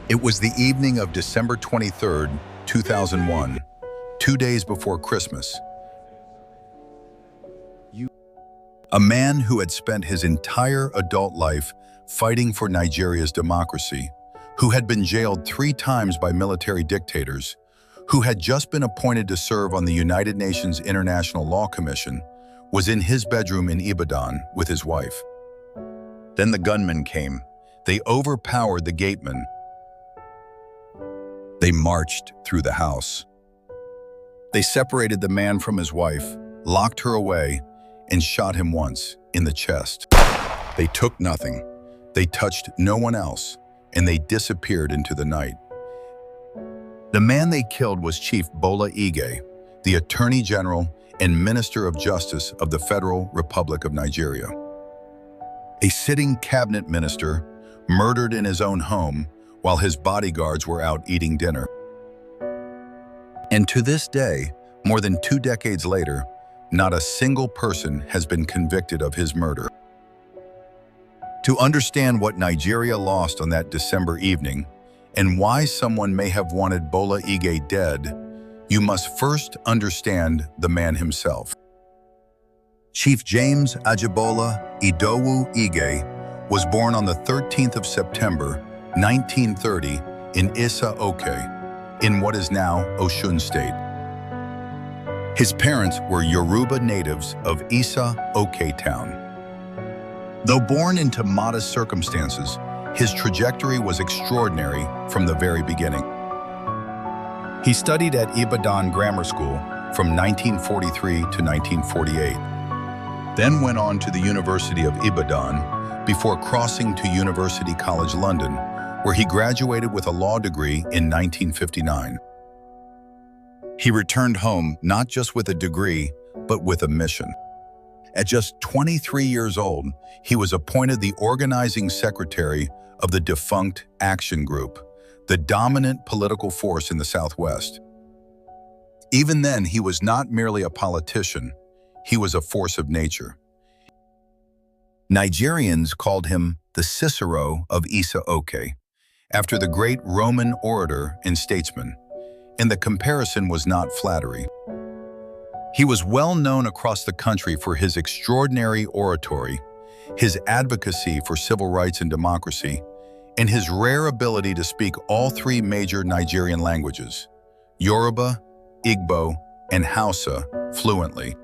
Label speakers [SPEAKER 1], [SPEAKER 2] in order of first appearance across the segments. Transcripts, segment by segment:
[SPEAKER 1] It was the evening of December 23rd, 2001, 2 days before Christmas. A man who had spent his entire adult life fighting for Nigeria's democracy, who had been jailed 3 times by military dictators, who had just been appointed to serve on the United Nations International Law Commission, was in his bedroom in Ibadan with his wife. Then the gunmen came. They overpowered the gateman. They marched through the house. They separated the man from his wife, locked her away, and shot him once in the chest. They took nothing. They touched no one else, and they disappeared into the night. The man they killed was Chief Bola Ige, the Attorney General and Minister of Justice of the Federal Republic of Nigeria. A sitting cabinet minister murdered in his own home while his bodyguards were out eating dinner. And to this day, more than 2 decades later, not a single person has been convicted of his murder. To understand what Nigeria lost on that December evening and why someone may have wanted Bola Ige dead, you must first understand the man himself. Chief James Ajibola Idowu Ige was born on the 13th of September, 1930 in Isa Oke, in what is now Osun State. His parents were Yoruba natives of Isa Oke town. Though born into modest circumstances, his trajectory was extraordinary from the very beginning. He studied at Ibadan Grammar School from 1943 to 1948, then went on to the University of Ibadan before crossing to University College London, where he graduated with a law degree in 1959. He returned home not just with a degree, but with a mission. At just 23 years old, he was appointed the organizing secretary of the defunct Action Group, the dominant political force in the Southwest. Even then, he was not merely a politician, he was a force of nature. Nigerians called him the Cicero of Isa Oke, after the great Roman orator and statesman, and the comparison was not flattery. He was well known across the country for his extraordinary oratory, his advocacy for civil rights and democracy, and his rare ability to speak all 3 major Nigerian languages, Yoruba, Igbo, and Hausa, fluently.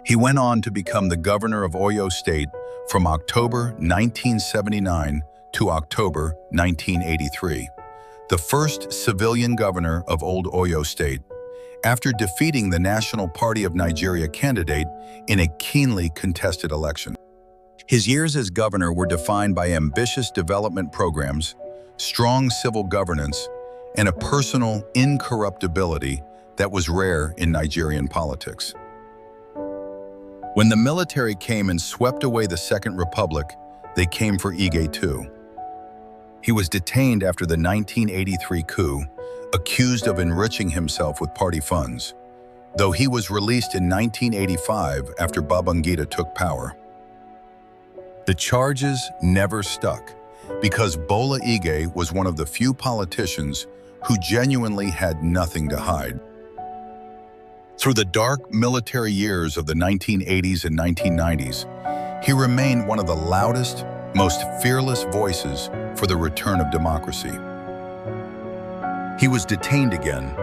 [SPEAKER 1] He went on to become the governor of Oyo State from October 1979 to October 1983, the first civilian governor of Old Oyo State, after defeating the National Party of Nigeria candidate in a keenly contested election. His years as governor were defined by ambitious development programs, strong civil governance, and a personal incorruptibility that was rare in Nigerian politics. When the military came and swept away the Second Republic, they came for Ige too. He was detained after the 1983 coup, accused of enriching himself with party funds, though he was released in 1985 after Babangida took power. The charges never stuck because Bola Ige was one of the few politicians who genuinely had nothing to hide. Through the dark military years of the 1980s and 1990s, he remained one of the loudest, most fearless voices for the return of democracy. He was detained again.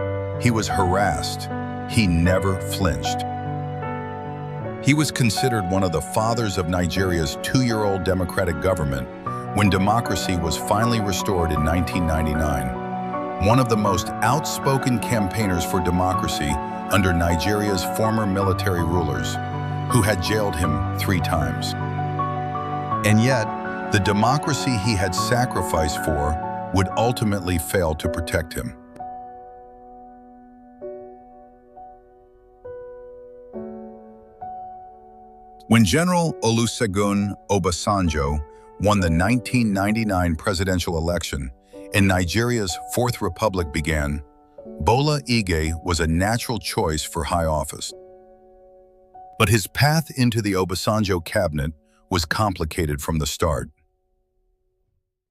[SPEAKER 1] He was harassed. He never flinched. He was considered one of the fathers of Nigeria's 2-year-old democratic government when democracy was finally restored in 1999. One of the most outspoken campaigners for democracy under Nigeria's former military rulers, who had jailed him 3 times. And yet, the democracy he had sacrificed for would ultimately fail to protect him. When General Olusegun Obasanjo won the 1999 presidential election and Nigeria's 4th Republic began, Bola Ige was a natural choice for high office. But his path into the Obasanjo cabinet was complicated from the start.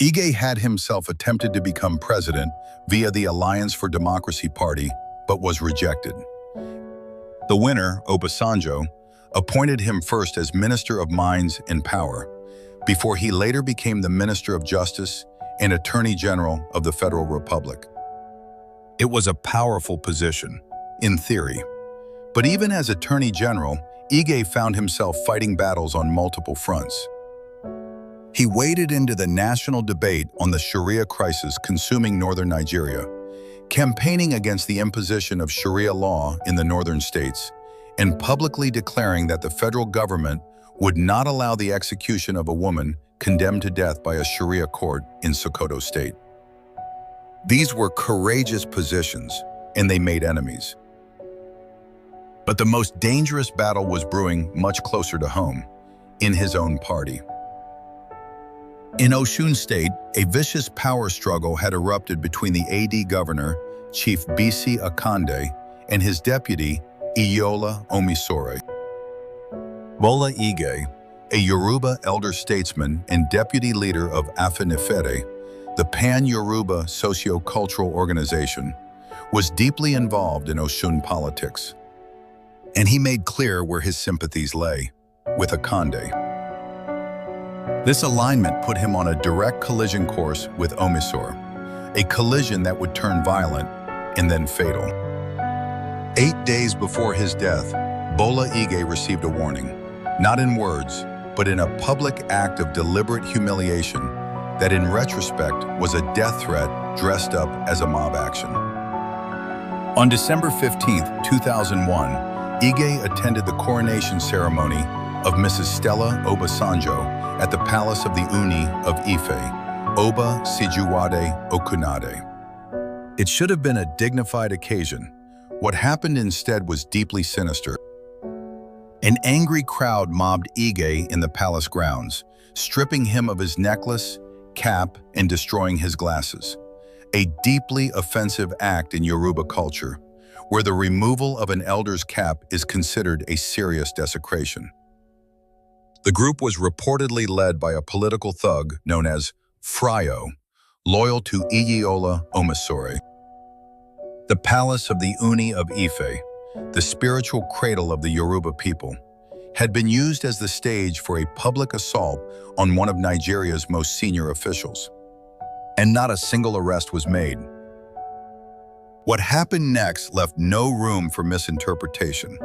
[SPEAKER 1] Ige had himself attempted to become president via the Alliance for Democracy Party, but was rejected. The winner, Obasanjo, appointed him first as Minister of Mines and Power, before he later became the Minister of Justice and Attorney General of the Federal Republic. It was a powerful position, in theory. But even as Attorney General, Ige found himself fighting battles on multiple fronts. He waded into the national debate on the Sharia crisis consuming northern Nigeria, campaigning against the imposition of Sharia law in the northern states, and publicly declaring that the federal government would not allow the execution of a woman condemned to death by a Sharia court in Sokoto state. These were courageous positions, and they made enemies. But the most dangerous battle was brewing much closer to home, in his own party. In Osun State, a vicious power struggle had erupted between the AD governor, Chief Bisi Akande, and his deputy, Iyola Omisore. Bola Ige, a Yoruba elder statesman and deputy leader of Afenifere, the Pan-Yoruba socio-cultural organization, was deeply involved in Osun politics. And he made clear where his sympathies lay, with Akande. This alignment put him on a direct collision course with Omisore, a collision that would turn violent and then fatal. 8 days before his death, Bola Ige received a warning, not in words, but in a public act of deliberate humiliation that in retrospect was a death threat dressed up as a mob action. On December 15, 2001, Ige attended the coronation ceremony of Mrs. Stella Obasanjo at the Palace of the Uni of Ife, Oba Sijuwade Okunade. It should have been a dignified occasion. What happened instead was deeply sinister. An angry crowd mobbed Ige in the palace grounds, stripping him of his necklace, cap, and destroying his glasses. A deeply offensive act in Yoruba culture, where the removal of an elder's cap is considered a serious desecration. The group was reportedly led by a political thug known as Fryo, loyal to Iyeola Omisore. The Palace of the Uni of Ife, the spiritual cradle of the Yoruba people, had been used as the stage for a public assault on one of Nigeria's most senior officials. And not a single arrest was made. What happened next left no room for misinterpretation.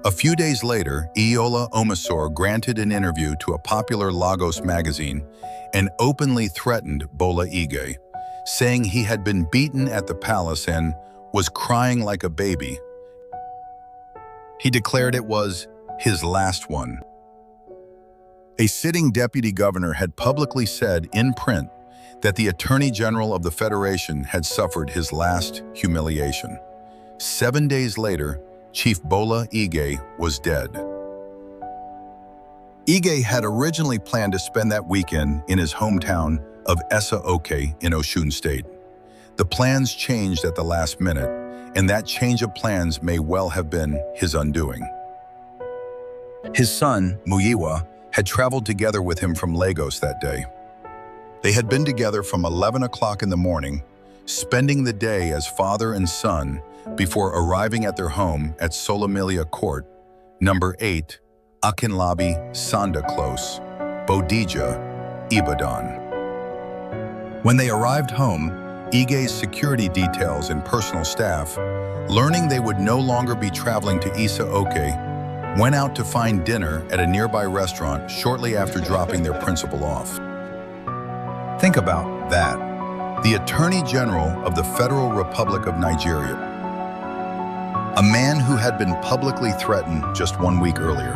[SPEAKER 1] A few days later, Iyola Omisore granted an interview to a popular Lagos magazine and openly threatened Bola Ige, saying he had been beaten at the palace and was crying like a baby. He declared it was his last one. A sitting deputy governor had publicly said in print that the Attorney General of the Federation had suffered his last humiliation. 7 days later, Chief Bola Ige was dead. Ige had originally planned to spend that weekend in his hometown of Esa-Oke in Osun State. The plans changed at the last minute, and that change of plans may well have been his undoing. His son, Muyiwa, had traveled together with him from Lagos that day. They had been together from 11 o'clock in the morning, spending the day as father and son before arriving at their home at Solomillia Court, number 8, Akinlabi Sanda Close, Bodija, Ibadan. When they arrived home, Ige's security details and personal staff, learning they would no longer be traveling to Esa-Oke, went out to find dinner at a nearby restaurant shortly after dropping their principal off. Think about that. The Attorney General of the Federal Republic of Nigeria, a man who had been publicly threatened just 1 week earlier.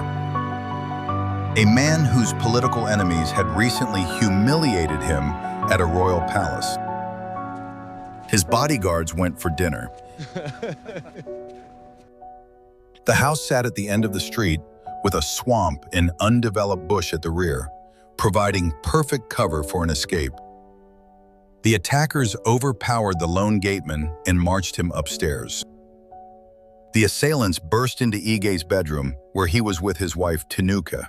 [SPEAKER 1] A man whose political enemies had recently humiliated him at a royal palace. His bodyguards went for dinner. The house sat at the end of the street with a swamp and undeveloped bush at the rear, providing perfect cover for an escape. The attackers overpowered the lone gateman and marched him upstairs. The assailants burst into Ige's bedroom, where he was with his wife Tinuka,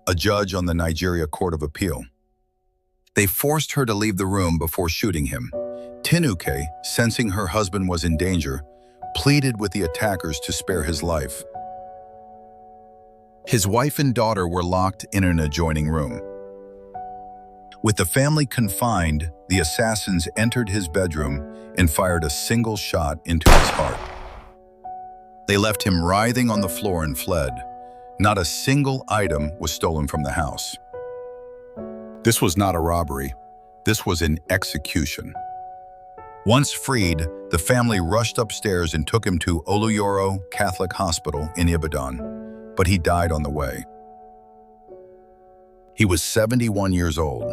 [SPEAKER 1] a judge on the Nigeria Court of Appeal. They forced her to leave the room before shooting him. Tinuke, sensing her husband was in danger, pleaded with the attackers to spare his life. His wife and daughter were locked in an adjoining room. With the family confined, the assassins entered his bedroom and fired a single shot into his heart. They left him writhing on the floor and fled. Not a single item was stolen from the house. This was not a robbery. This was an execution. Once freed, the family rushed upstairs and took him to Oluyoro Catholic Hospital in Ibadan, but he died on the way. He was 71 years old.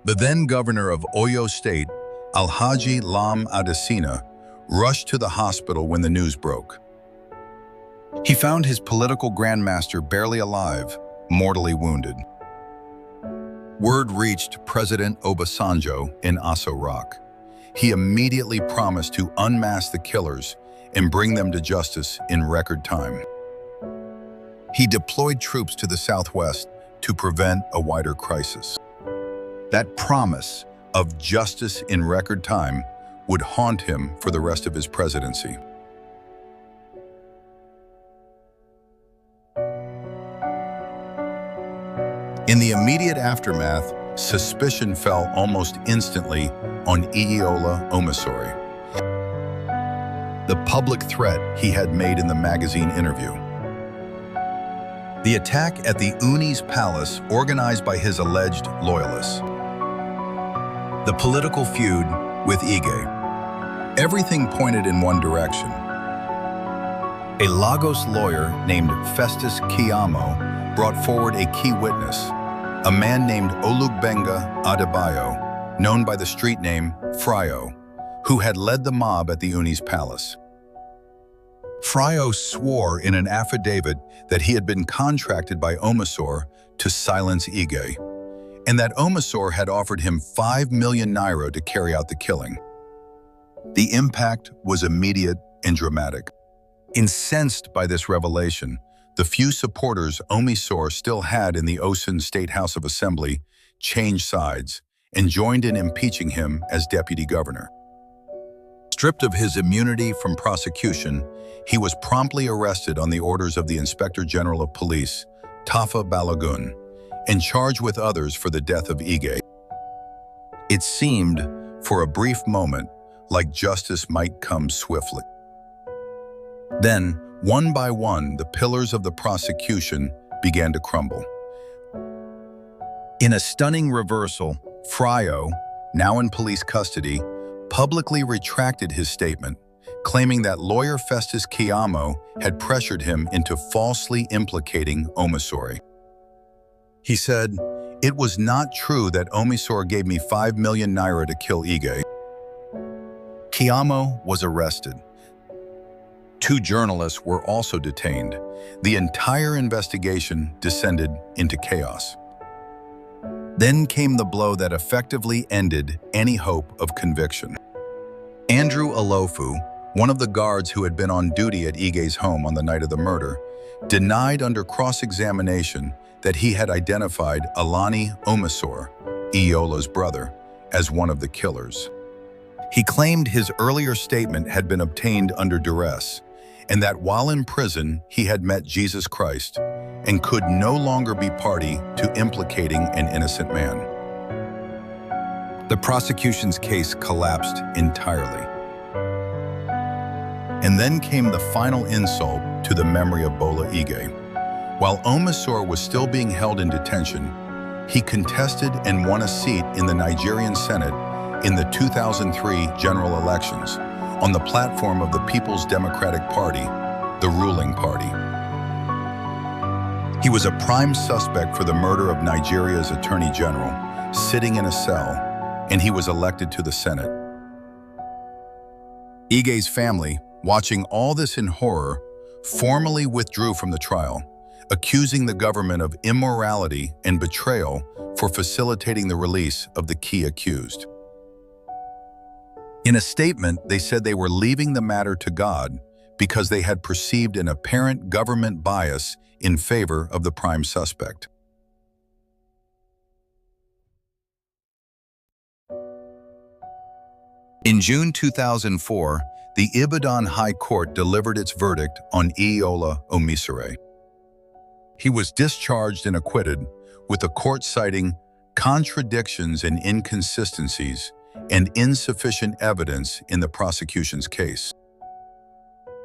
[SPEAKER 1] The then governor of Oyo State, Alhaji Lam Adesina, rushed to the hospital when the news broke. He found his political grandmaster barely alive, mortally wounded. Word reached President Obasanjo in Aso Rock. He immediately promised to unmask the killers and bring them to justice in record time. He deployed troops to the southwest to prevent a wider crisis. That promise of justice in record time would haunt him for the rest of his presidency. In the immediate aftermath, suspicion fell almost instantly on Iyiola Omisore, the public threat he had made in the magazine interview. The attack at the Uni's palace, organized by his alleged loyalists. The political feud with Ige. Everything pointed in one direction. A Lagos lawyer named Festus Keyamo brought forward a key witness, a man named Olugbenga Adebayo, known by the street name Fryo, who had led the mob at the Uni's palace. Fryo swore in an affidavit that he had been contracted by Omisore to silence Ige, and that Omisore had offered him 5 million naira to carry out the killing. The impact was immediate and dramatic. Incensed by this revelation, the few supporters Omisore still had in the Osun State House of Assembly changed sides and joined in impeaching him as deputy governor. Stripped of his immunity from prosecution, he was promptly arrested on the orders of the Inspector General of Police, Tafa Balogun, and charged with others for the death of Ige. It seemed, for a brief moment, like justice might come swiftly. Then, one by one, the pillars of the prosecution began to crumble. In a stunning reversal, Fryo, now in police custody, publicly retracted his statement, claiming that lawyer Festus Keyamo had pressured him into falsely implicating Omisore. He said, "It was not true that Omisore gave me 5 million naira to kill Ige." Keyamo was arrested. 2 journalists were also detained. The entire investigation descended into chaos. Then came the blow that effectively ended any hope of conviction. Andrew Alofu, one of the guards who had been on duty at Ige's home on the night of the murder, denied under cross-examination that he had identified Alani Omisore, Iyola's brother, as one of the killers. He claimed his earlier statement had been obtained under duress, and that while in prison he had met Jesus Christ and could no longer be party to implicating an innocent man. The prosecution's case collapsed entirely. And then came the final insult to the memory of Bola Ige. While Omisore was still being held in detention, he contested and won a seat in the Nigerian Senate in the 2003 general elections on the platform of the People's Democratic Party, the ruling party. He was a prime suspect for the murder of Nigeria's Attorney General, sitting in a cell, and he was elected to the Senate. Ige's family, watching all this in horror, formally withdrew from the trial, accusing the government of immorality and betrayal for facilitating the release of the key accused. In a statement, they said they were leaving the matter to God because they had perceived an apparent government bias in favor of the prime suspect. In June 2004, the Ibadan High Court delivered its verdict on Iola Omisore. He was discharged and acquitted, with the court citing contradictions and inconsistencies and insufficient evidence in the prosecution's case.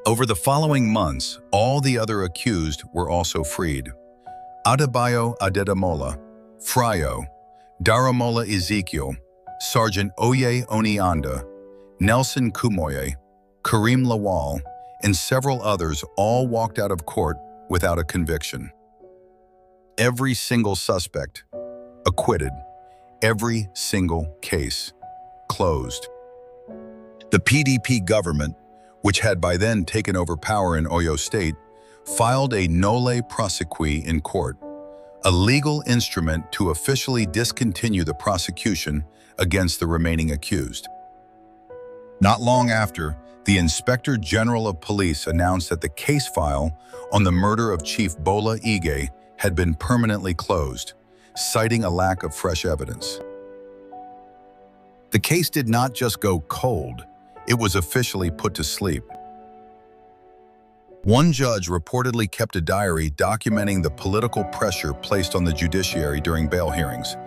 [SPEAKER 1] Over the following months, all the other accused were also freed. Adebayo Adedamola, Frayo, Daramola Ezekiel, Sergeant Oye Onianda, Nelson Kumoye, Kareem Lawal, and several others all walked out of court without a conviction. Every single suspect acquitted. Every single case closed. The PDP government, which had by then taken over power in Oyo State, filed a nolle prosequi in court, a legal instrument to officially discontinue the prosecution against the remaining accused. Not long after, the Inspector General of Police announced that the case file on the murder of Chief Bola Ige had been permanently closed, citing a lack of fresh evidence. The case did not just go cold, it was officially put to sleep. One judge reportedly kept a diary documenting the political pressure placed on the judiciary during bail hearings,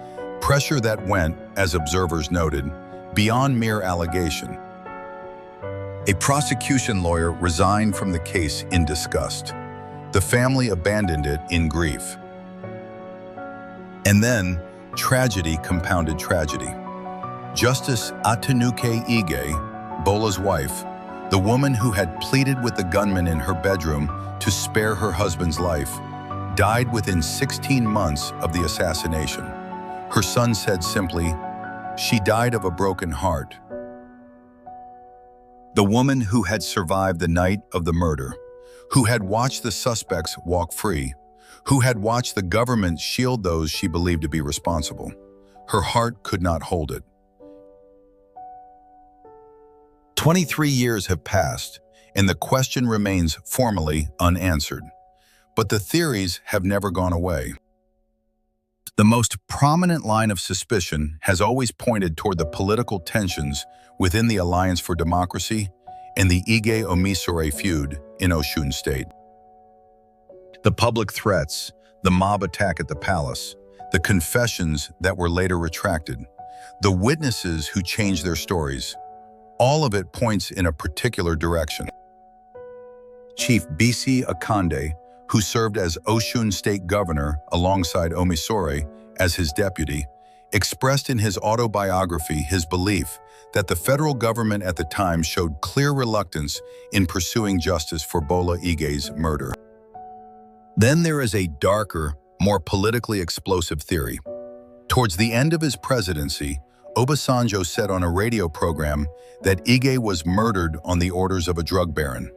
[SPEAKER 1] pressure that went, as observers noted, beyond mere allegation. A prosecution lawyer resigned from the case in disgust. The family abandoned it in grief. And then, tragedy compounded tragedy. Justice Atinuke Ige, Bola's wife, the woman who had pleaded with the gunman in her bedroom to spare her husband's life, died within 16 months of the assassination. Her son said simply, "She died of a broken heart." The woman who had survived the night of the murder, who had watched the suspects walk free, who had watched the government shield those she believed to be responsible. Her heart could not hold it. 23 years have passed, and the question remains formally unanswered. But the theories have never gone away. The most prominent line of suspicion has always pointed toward the political tensions within the Alliance for Democracy and the Ige Omisore feud in Osun State. The public threats, the mob attack at the palace, the confessions that were later retracted, the witnesses who changed their stories, all of it points in a particular direction. Chief Bisi Akande, who served as Osun State Governor alongside Omisore as his deputy, expressed in his autobiography his belief that the federal government at the time showed clear reluctance in pursuing justice for Bola Ige's murder. Then there is a darker, more politically explosive theory. Towards the end of his presidency, Obasanjo said on a radio program that Ige was murdered on the orders of a drug baron,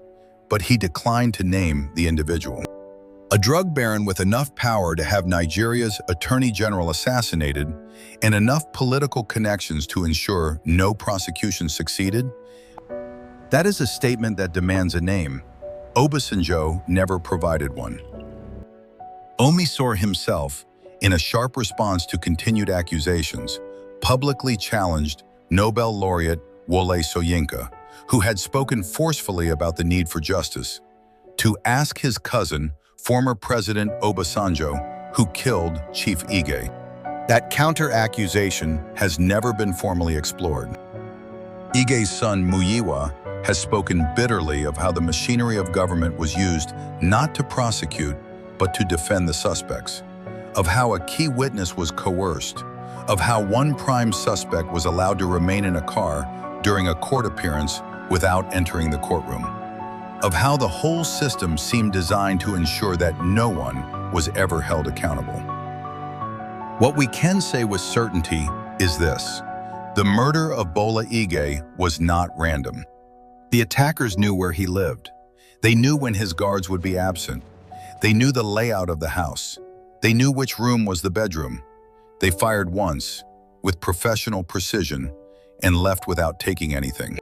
[SPEAKER 1] but he declined to name the individual. A drug baron with enough power to have Nigeria's Attorney General assassinated and enough political connections to ensure no prosecution succeeded? That is a statement that demands a name. Obasanjo never provided one. Omisore himself, in a sharp response to continued accusations, publicly challenged Nobel laureate Wole Soyinka, who had spoken forcefully about the need for justice, to ask his cousin, former President Obasanjo, who killed Chief Ige. That counter-accusation has never been formally explored. Ige's son Muyiwa has spoken bitterly of how the machinery of government was used not to prosecute, but to defend the suspects, of how a key witness was coerced, of how one prime suspect was allowed to remain in a car during a court appearance without entering the courtroom, of how the whole system seemed designed to ensure that no one was ever held accountable. What we can say with certainty is this: the murder of Bola Ige was not random. The attackers knew where he lived. They knew when his guards would be absent. They knew the layout of the house. They knew which room was the bedroom. They fired once, with professional precision, and left without taking anything.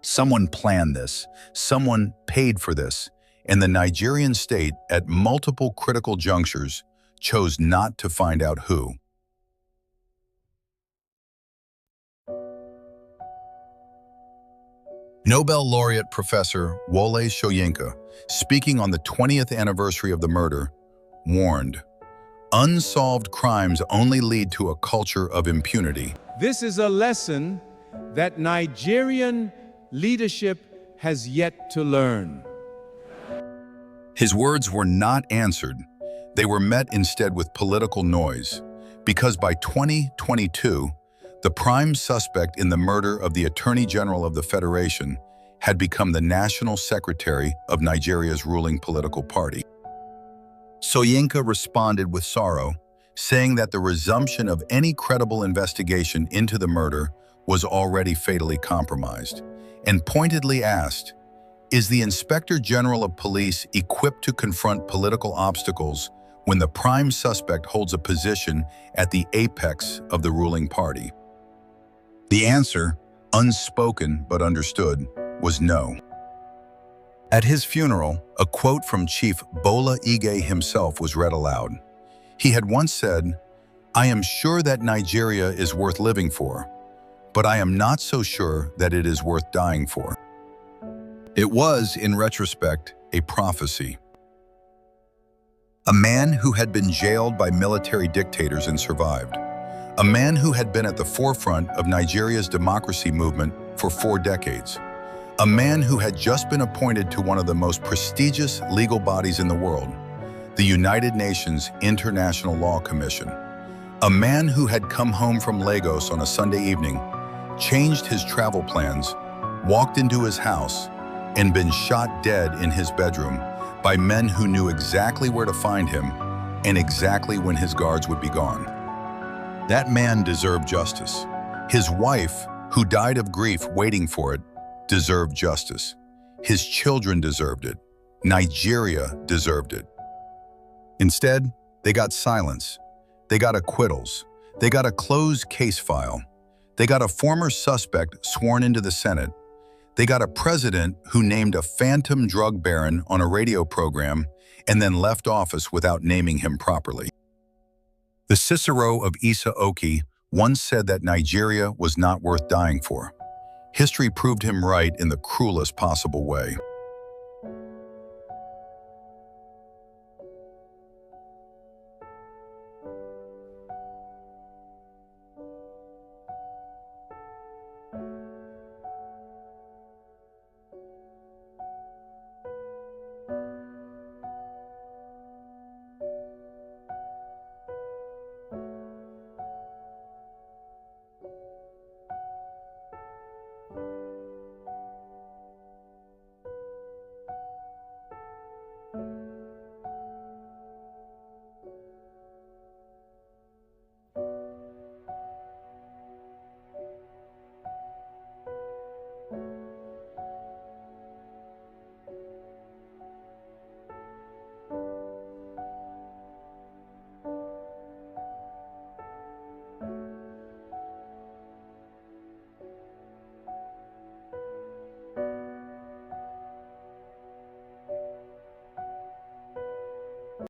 [SPEAKER 1] Someone planned this, someone paid for this, and the Nigerian state, at multiple critical junctures, chose not to find out who. Nobel laureate Professor Wole Soyinka, speaking on the 20th anniversary of the murder, warned, "Unsolved crimes only lead to a culture of impunity."
[SPEAKER 2] This is a lesson that Nigerian leadership has yet to learn.
[SPEAKER 1] His words were not answered. They were met instead with political noise, because by 2022, the prime suspect in the murder of the Attorney General of the Federation had become the National Secretary of Nigeria's ruling political party. Soyinka responded with sorrow, saying that the resumption of any credible investigation into the murder was already fatally compromised, and pointedly asked, "Is the Inspector General of Police equipped to confront political obstacles when the prime suspect holds a position at the apex of the ruling party?" The answer, unspoken but understood, was no. At his funeral, a quote from Chief Bola Ige himself was read aloud. He had once said, "I am sure that Nigeria is worth living for, but I am not so sure that it is worth dying for." It was, in retrospect, a prophecy. A man who had been jailed by military dictators and survived. A man who had been at the forefront of Nigeria's democracy movement for 4 decades. A man who had just been appointed to one of the most prestigious legal bodies in the world, the United Nations International Law Commission. A man who had come home from Lagos on a Sunday evening, changed his travel plans, walked into his house, and been shot dead in his bedroom by men who knew exactly where to find him and exactly when his guards would be gone. That man deserved justice. His wife, who died of grief waiting for it, deserved justice. His children deserved it. Nigeria deserved it. Instead, they got silence. They got acquittals. They got a closed case file. They got a former suspect sworn into the Senate. They got a president who named a phantom drug baron on a radio program and then left office without naming him properly. The Cicero of Issa Oki once said that Nigeria was not worth dying for. History proved him right in the cruelest possible way.